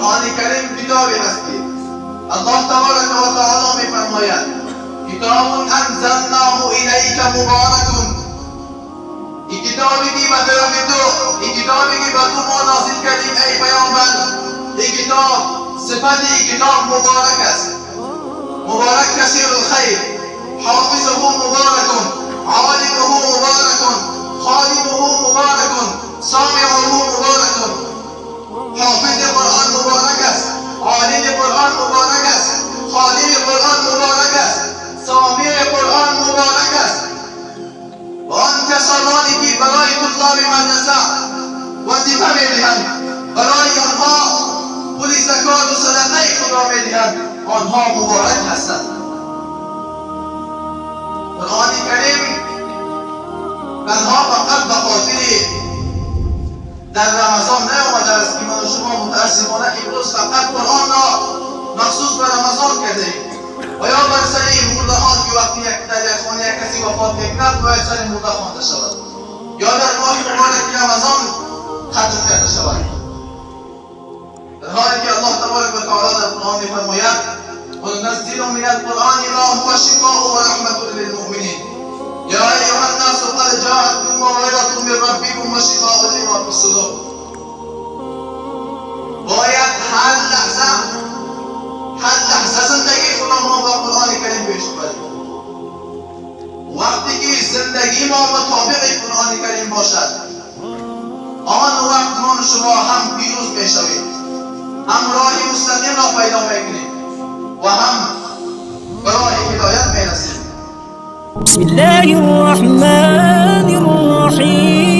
قرآن کریم کتابی هستی. الله تبارک و تعالی میفرماید کتاب انزلناه الیک مبارک. این کتابی که به طرف تو، این کتابی که به تو ما نازل کردیم ای پیامبر، این کتاب صفت این کتاب مبارک است. مبارک کثیر الخیر، حافظه مبارک، عالمه مبارک، خادمه مبارک، سامعه مبارک. حافظ قرآن مبارک است، عالم قرآن مبارک است، خادم قرآن مبارک است، سامع قرآن مبارک است. و آن کسانی که برای طلاب مدرسه وظیفه می‌دهند، برای آنها پول زکات و صدقه خدا می‌دهند، آنها مبارک هستند. قرآن کریم تنها فقط به خاطر در رمضان نیامده است که من و شما متاسفانه امروز فقط قرآن را مخصوص به رمضان کردیم و یا بر سر این مرده ها که وقتی در یک خانه کسی وفات میکند باید سر مرده خوانده شود یا در ماه مبارک رمضان ختم کرده شود، در حالی که الله تبارک و تعالی در قرآن می‌فرماید وننزل من القرآن ما هو شفاء و رحمة للمؤمنین یا ایها الناس قد جاءتكم موعظة من ربكم وشفاء لما في الصدور. باید هر لحظه زندگی خدا ما با قرآن کریم پیش بریم. وقتی که زندگی ما مطابق قرآن کریم باشد، آن وقت ما شما هم پیروز میشوید، هم راه مستقیم را پیدا میکنیم و هم برای هدایت میرسیم. بسم الله الرحمن الرحیم.